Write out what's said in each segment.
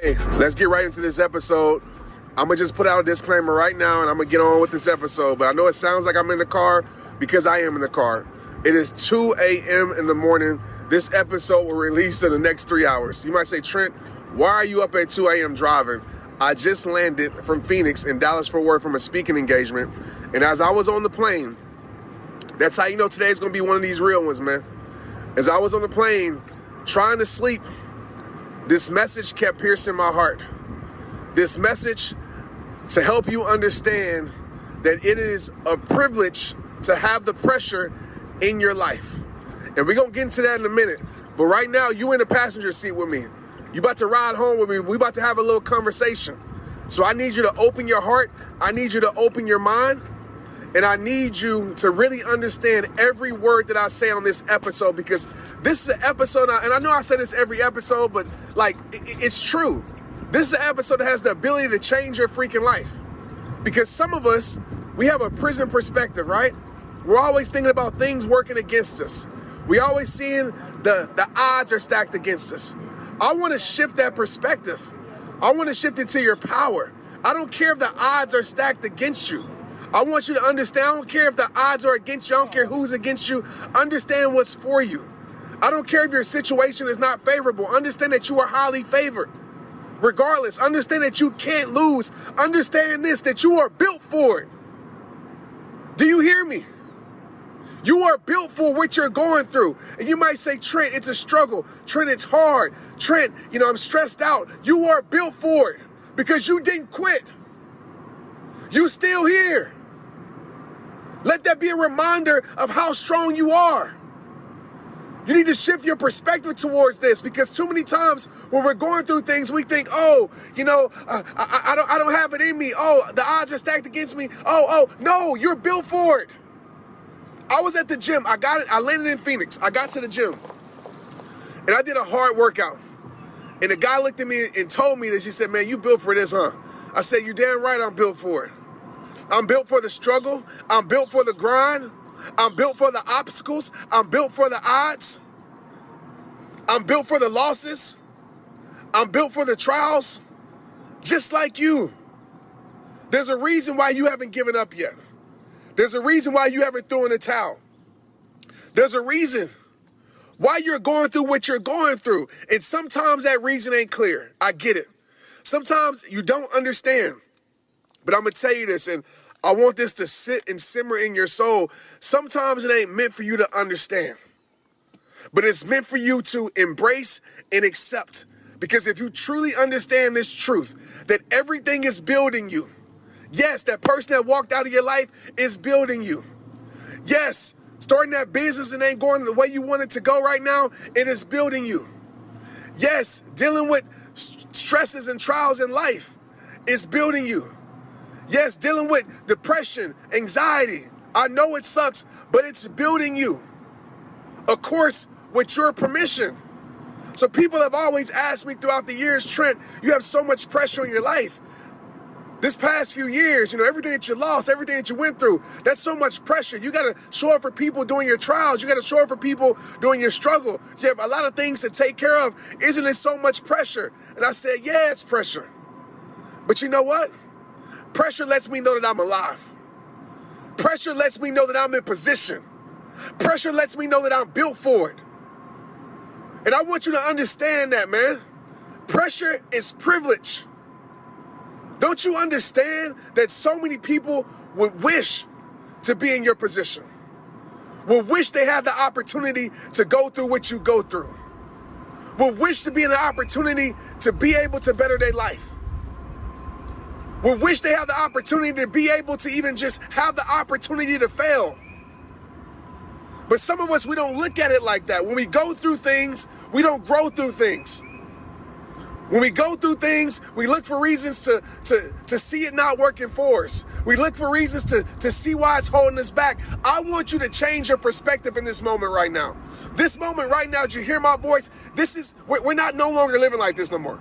Hey, let's get right into this episode. I'm going to just put out a disclaimer right now, and I'm going to get on with this episode. But I know it sounds like I'm in the car because I am in the car. It is 2 a.m. in the morning. This episode will release in the next 3 hours. You might say, Trent, why are you up at 2 a.m. driving? I just landed from Phoenix in Dallas-Fort Worth from a speaking engagement. And as I was on the plane, that's how you know today's going to be one of these real ones, man. As I was on the plane trying to sleep, this message kept piercing my heart. This message to help you understand that it is a privilege to have the pressure in your life. And we're going to get into that in a minute. But right now, you in the passenger seat with me. You about to ride home with me. We about to have a little conversation. So I need you to open your heart. I need you to open your mind. And I need you to really understand every word that I say on this episode, because this is an episode, and I know I say this every episode, but like, it's true. This is an episode that has the ability to change your freaking life. Because some of us, we have a prison perspective, right? We're always thinking about things working against us. We always seeing the odds are stacked against us. I want to shift that perspective. I want to shift it to your power. I don't care if the odds are stacked against you. I want you to understand, I don't care if the odds are against you. I don't care who's against you. Understand what's for you. I don't care if your situation is not favorable. Understand that you are highly favored. Regardless, understand that you can't lose. Understand this, that you are built for it. Do you hear me? You are built for what you're going through. And you might say, Trent, it's a struggle. Trent, it's hard. Trent, I'm stressed out. You are built for it because you didn't quit. You still here. Let that be a reminder of how strong you are. You need to shift your perspective towards this, because too many times when we're going through things, we think, I don't have it in me. Oh, the odds are stacked against me. No, you're built for it. I was at the gym. I landed in Phoenix. I got to the gym and I did a hard workout. And the guy looked at me and told me this. He said, man, you built for this, huh? I said, you're damn right I'm built for it. I'm built for the struggle. I'm built for the grind. I'm built for the obstacles. I'm built for the odds. I'm built for the losses. I'm built for the trials. Just like you. There's a reason why you haven't given up yet. There's a reason why you haven't thrown in the towel. There's a reason why you're going through what you're going through. And sometimes that reason ain't clear. I get it. Sometimes you don't understand. But I'm going to tell you this, and I want this to sit and simmer in your soul. Sometimes it ain't meant for you to understand. But it's meant for you to embrace and accept. Because if you truly understand this truth, that everything is building you. Yes, that person that walked out of your life is building you. Yes, starting that business and ain't going the way you want it to go right now, it is building you. Yes, dealing with stresses and trials in life is building you. Yes, dealing with depression, anxiety. I know it sucks, but it's building you. Of course, with your permission. So people have always asked me throughout the years, Trent, you have so much pressure in your life. This past few years, everything that you lost, everything that you went through, that's so much pressure. You got to show up for people during your trials. You got to show up for people during your struggle. You have a lot of things to take care of. Isn't it so much pressure? And I said, yeah, it's pressure. But you know what? Pressure lets me know that I'm alive. Pressure lets me know that I'm in position. Pressure lets me know that I'm built for it. And I want you to understand that, man. Pressure is privilege. Don't you understand that so many people would wish to be in your position? Would wish they had the opportunity to go through what you go through. Would wish to be in the opportunity to be able to better their life. Would wish they had the opportunity to be able to even just have the opportunity to fail. But some of us, we don't look at it like that. When we go through things, we don't grow through things. When we go through things, we look for reasons to see it not working for us. We look for reasons to see why it's holding us back. I want you to change your perspective in this moment right now. This moment right now, did you hear my voice? We're not no longer living like this no more.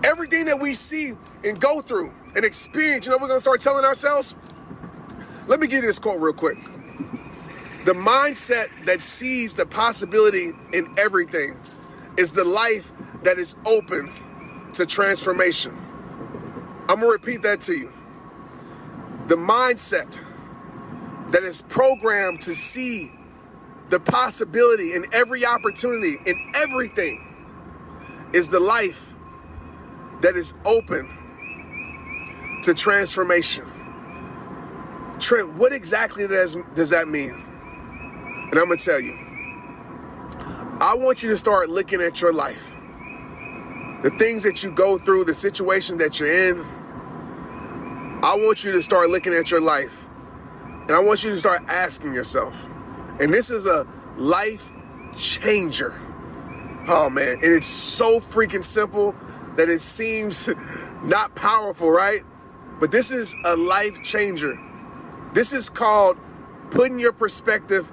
Everything that we see and go through and experience, we're going to start telling ourselves? Let me give you this quote real quick. The mindset that sees the possibility in everything is the life that is open to transformation. I'm going to repeat that to you. The mindset that is programmed to see the possibility in every opportunity, in everything, is the life that is open to transformation. Trent, what exactly does that mean? And I'm going to tell you. I want you to start looking at your life. The things that you go through, the situation that you're in. I want you to start looking at your life. And I want you to start asking yourself. And this is a life changer. Oh man, and it's so freaking simple that it seems not powerful, right? But this is a life changer. This is called putting your perspective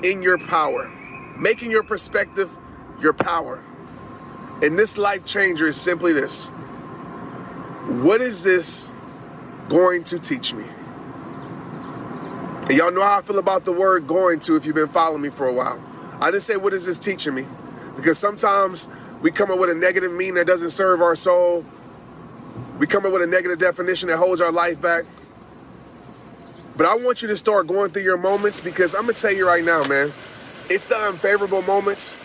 in your power. Making your perspective your power. And this life changer is simply this. What is this going to teach me? And y'all know how I feel about the word going to if you've been following me for a while. I didn't say, what is this teaching me? Because sometimes we come up with a negative meaning that doesn't serve our soul. We come up with a negative definition that holds our life back. But I want you to start going through your moments, because I'm going to tell you right now, man, it's the unfavorable moments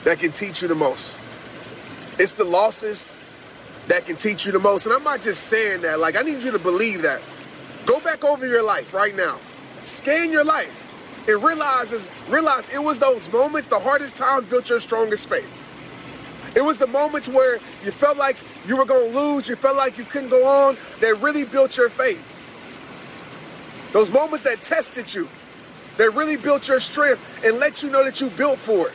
that can teach you the most. It's the losses that can teach you the most. And I'm not just saying that. Like, I need you to believe that. Go back over your life right now. Scan your life and realize it was those moments, the hardest times, built your strongest faith. It was the moments where you felt like you were going to lose, you felt like you couldn't go on, that really built your faith. Those moments that tested you, that really built your strength and let you know that you built for it.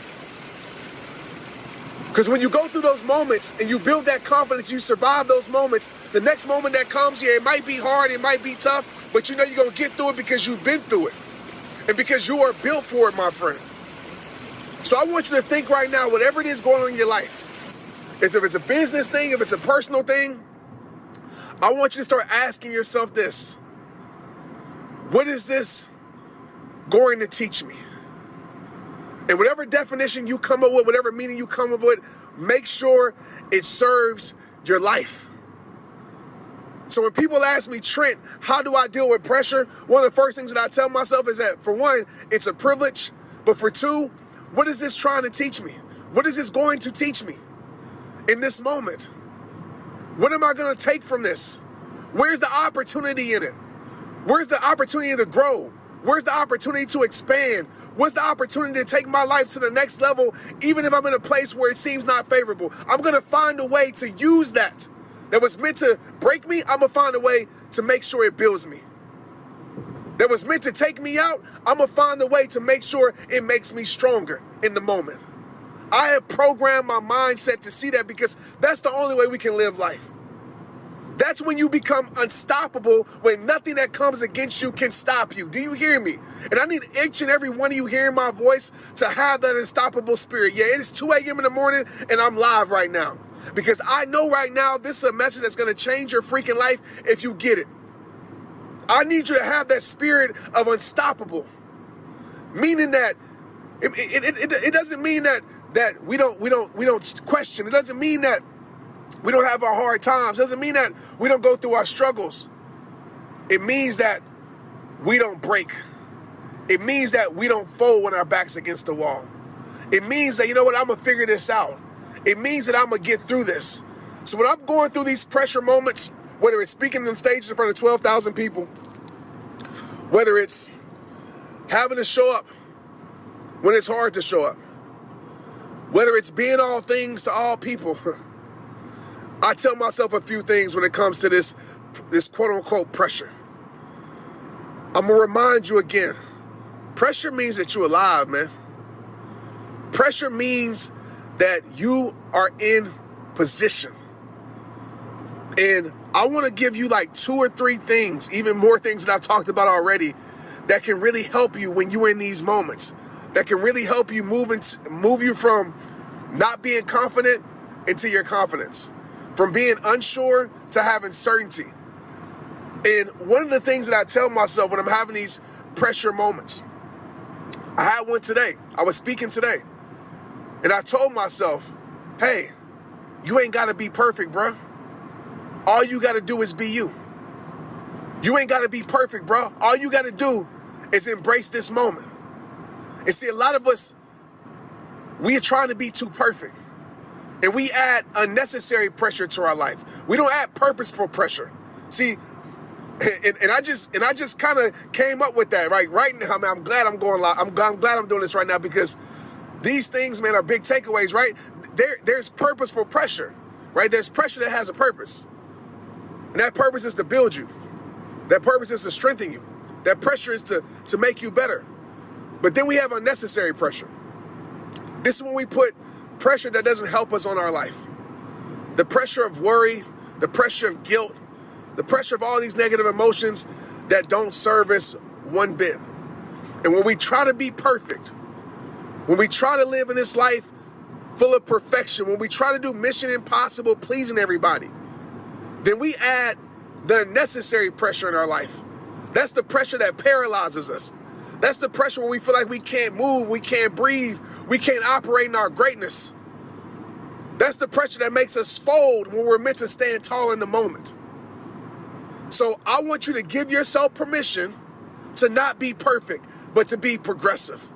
Because when you go through those moments and you build that confidence, you survive those moments, the next moment that comes here, it might be hard, it might be tough, but you know you're going to get through it because you've been through it. And because you are built for it, my friend. So I want you to think right now, whatever it is going on in your life, if it's a business thing, if it's a personal thing, I want you to start asking yourself this. What is this going to teach me? And whatever definition you come up with, whatever meaning you come up with, make sure it serves your life. So when people ask me, Trent, how do I deal with pressure? One of the first things that I tell myself is that, for one, it's a privilege. But for two, what is this trying to teach me? What is this going to teach me in this moment? What am I going to take from this? Where's the opportunity in it? Where's the opportunity to grow? Where's the opportunity to expand? What's the opportunity to take my life to the next level, even if I'm in a place where it seems not favorable? I'm going to find a way to use that was meant to break me. I'm going to find a way to make sure it builds me. That was meant to take me out. I'm going to find a way to make sure it makes me stronger in the moment. I have programmed my mindset to see that, because that's the only way we can live life. That's when you become unstoppable, when nothing that comes against you can stop you. Do you hear me? And I need each and every one of you hearing my voice to have that unstoppable spirit. Yeah, it is 2 a.m. in the morning and I'm live right now. Because I know right now this is a message that's going to change your freaking life if you get it. I need you to have that spirit of unstoppable. Meaning that it doesn't mean that we don't question. It doesn't mean that we don't have our hard times. Doesn't mean that we don't go through our struggles. It means that we don't break. It means that we don't fold when our back's against the wall. It means that, you know what, I'm going to figure this out. It means that I'm going to get through this. So when I'm going through these pressure moments, whether it's speaking on stage in front of 12,000 people, whether it's having to show up when it's hard to show up, whether it's being all things to all people, I tell myself a few things when it comes to this quote-unquote pressure. I'm going to remind you again, pressure means that you're alive, man. Pressure means that you are in position. And I want to give you like 2 or 3 things, even more things that I've talked about already, that can really help you when you're in these moments, that can really help you move you from not being confident into your confidence, from being unsure to having certainty. And one of the things that I tell myself when I'm having these pressure moments, I had one today. I was speaking today. And I told myself, hey, You ain't got to be perfect, bro. All you got to do is be you. You ain't got to be perfect, bro. All you got to do is embrace this moment. And see, a lot of us, we are trying to be too perfect. And we add unnecessary pressure to our life. We don't add purposeful pressure. See, and I just kind of came up with that right now. Man, I'm glad I'm going live. I'm glad I'm doing this right now, because these things, man, are big takeaways, right? There's purposeful pressure, right? There's pressure that has a purpose. And that purpose is to build you. That purpose is to strengthen you. That pressure is to make you better. But then we have unnecessary pressure. This is when we put pressure that doesn't help us on our life. The pressure of worry, the pressure of guilt, the pressure of all these negative emotions that don't serve us one bit. And when we try to be perfect, when we try to live in this life full of perfection, when we try to do mission impossible, pleasing everybody, then we add the unnecessary pressure in our life. That's the pressure that paralyzes us. That's the pressure when we feel like we can't move, we can't breathe, we can't operate in our greatness. That's the pressure that makes us fold when we're meant to stand tall in the moment. So I want you to give yourself permission to not be perfect, but to be progressive.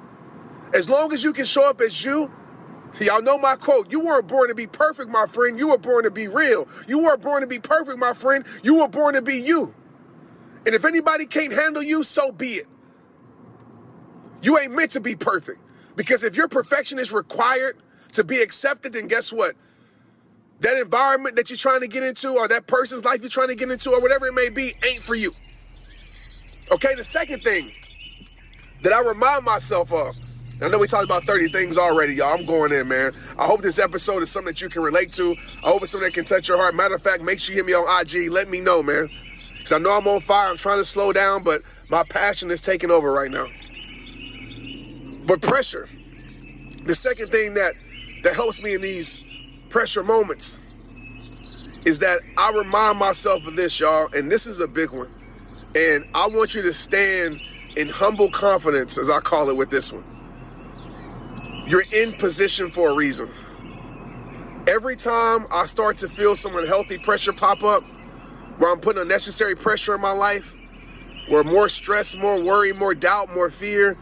As long as you can show up as you, y'all know my quote, you weren't born to be perfect, my friend. You were born to be real. You weren't born to be perfect, my friend. You were born to be you. And if anybody can't handle you, so be it. You ain't meant to be perfect. Because if your perfection is required to be accepted, then guess what? That environment that you're trying to get into, or that person's life you're trying to get into, or whatever it may be, ain't for you. Okay, the second thing that I remind myself of, I know we talked about 30 things already, y'all. I'm going in, man. I hope this episode is something that you can relate to. I hope it's something that can touch your heart. Matter of fact, make sure you hit me on IG. Let me know, man. Because I know I'm on fire. I'm trying to slow down, but my passion is taking over right now. But pressure, the second thing that helps me in these pressure moments is that I remind myself of this, y'all, and this is a big one. And I want you to stand in humble confidence, as I call it, with this one. You're in position for a reason. Every time I start to feel some unhealthy pressure pop up, where I'm putting unnecessary pressure in my life, where more stress, more worry, more doubt, more fear,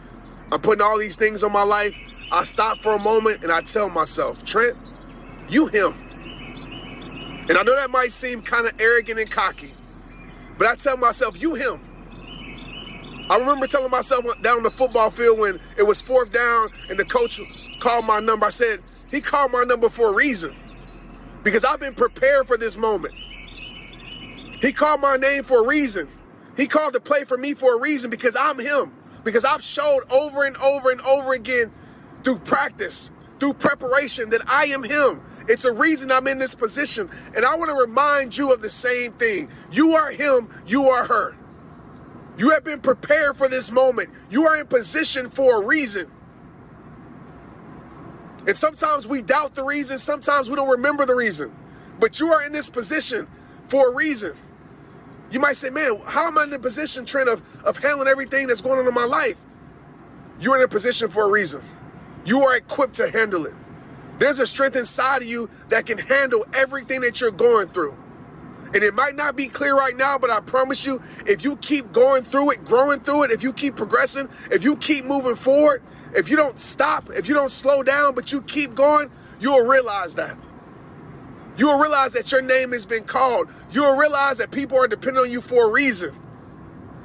I'm putting all these things on my life, I stop for a moment and I tell myself, Trent, you him. And I know that might seem kind of arrogant and cocky, but I tell myself, you him. I remember telling myself down on the football field when it was 4th down and the coach called my number, I said, he called my number for a reason, because I've been prepared for this moment. He called my name for a reason. He called the play for me for a reason, because I'm him. Because I've showed over and over and over again through practice, through preparation, that I am him. It's a reason I'm in this position. And I want to remind you of the same thing. You are him, you are her. You have been prepared for this moment. You are in position for a reason. And sometimes we doubt the reason. Sometimes we don't remember the reason. But you are in this position for a reason. You might say, man, how am I in the position, Trent, of handling everything that's going on in my life? You're in a position for a reason. You are equipped to handle it. There's a strength inside of you that can handle everything that you're going through. And it might not be clear right now, but I promise you, if you keep going through it, growing through it, if you keep progressing, if you keep moving forward, if you don't stop, if you don't slow down, but you keep going, you'll realize that. You'll realize that your name has been called. You'll realize that people are depending on you for a reason.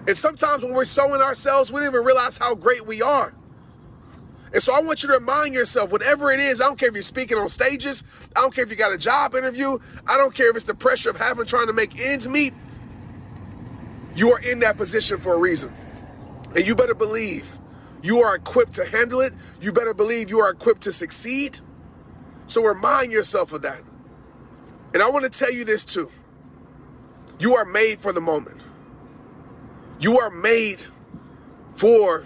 And sometimes when we're sowing ourselves, we don't even realize how great we are. And so I want you to remind yourself, whatever it is, I don't care if you're speaking on stages, I don't care if you got a job interview, I don't care if it's the pressure of trying to make ends meet, you are in that position for a reason. And you better believe you are equipped to handle it. You better believe you are equipped to succeed. So remind yourself of that. And I want to tell you this too. You are made for the moment. You are made for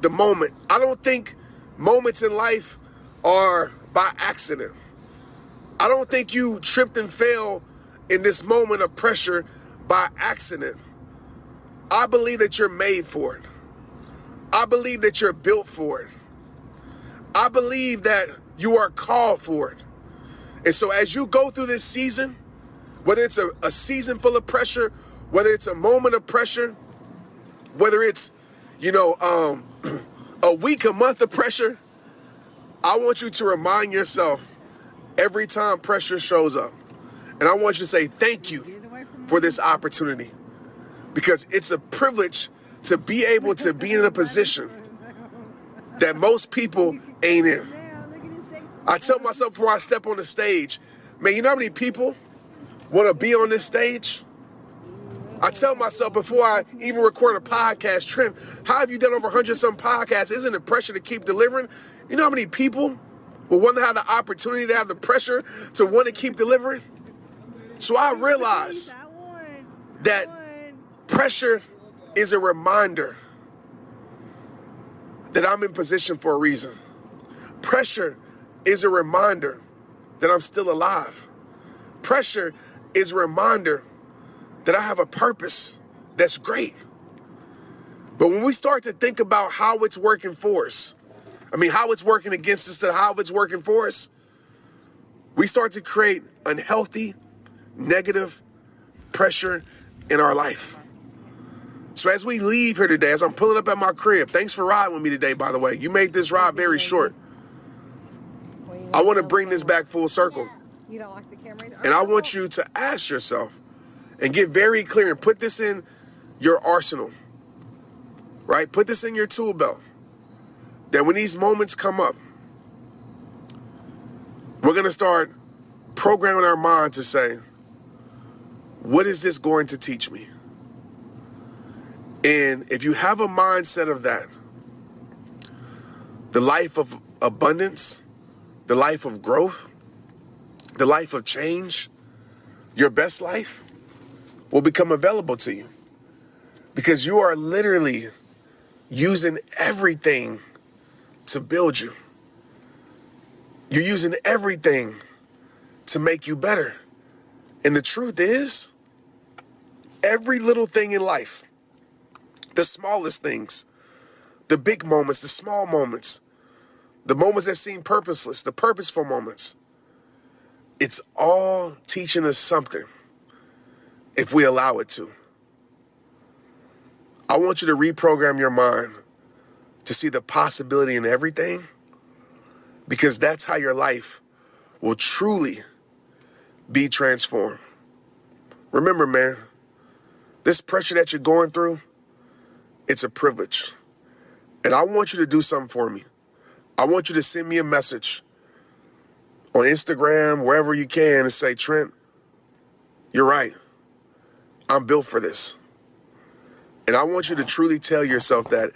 the moment. I don't think moments in life are by accident. I don't think you tripped and fell in this moment of pressure by accident. I believe that you're made for it. I believe that you're built for it. I believe that you are called for it. And so as you go through this season, whether it's a season full of pressure, whether it's a moment of pressure, whether it's, a week, a month of pressure, I want you to remind yourself every time pressure shows up. And I want you to say thank you for this opportunity, because it's a privilege to be able to be in a position that most people ain't in. I tell myself before I step on the stage, man, you know how many people want to be on this stage? I tell myself before I even record a podcast, Trent, how have you done over 100-some podcasts? Isn't it pressure to keep delivering? You know how many people will want to have the opportunity to have the pressure to want to keep delivering? So I realize that pressure is a reminder that I'm in position for a reason. Pressure is a reminder that I'm still alive. Pressure is a reminder that I have a purpose that's great. But when we start to think about how it's working for us, how it's working against us and how it's working for us, we start to create unhealthy, negative pressure in our life. So as we leave here today, as I'm pulling up at my crib, thanks for riding with me today, by the way. You made this ride very short. I want to bring this back full circle. You don't like the camera? And I want you to ask yourself and get very clear and put this in your arsenal, right? Put this in your tool belt, that when these moments come up, we're going to start programming our mind to say, what is this going to teach me? And if you have a mindset of that, the life of abundance, the life of growth, the life of change, your best life will become available to you, because you are literally using everything to build you. You're using everything to make you better. And the truth is, every little thing in life, the smallest things, the big moments, the small moments, the moments that seem purposeless, the purposeful moments, it's all teaching us something if we allow it to. I want you to reprogram your mind to see the possibility in everything, because that's how your life will truly be transformed. Remember, man, this pressure that you're going through, it's a privilege. And I want you to do something for me. I want you to send me a message on Instagram, wherever you can, and say, Trent, you're right. I'm built for this. And I want you to truly tell yourself that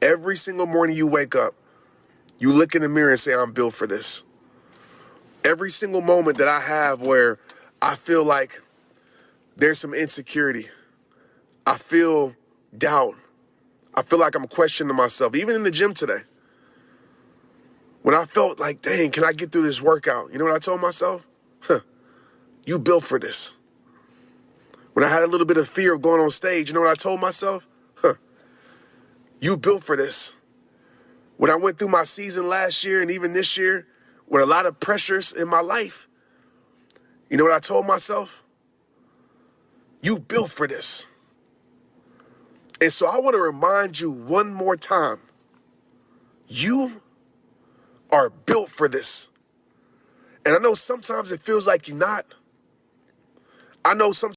every single morning you wake up, you look in the mirror and say, I'm built for this. Every single moment that I have where I feel like there's some insecurity, I feel doubt, I feel like I'm questioning myself, even in the gym today. When I felt like, dang, can I get through this workout? You know what I told myself? You built for this. When I had a little bit of fear of going on stage, you know what I told myself? You built for this. When I went through my season last year and even this year with a lot of pressures in my life, you know what I told myself? You built for this. And so I want to remind you one more time, you are built for this. And I know sometimes it feels like you're not. I know sometimes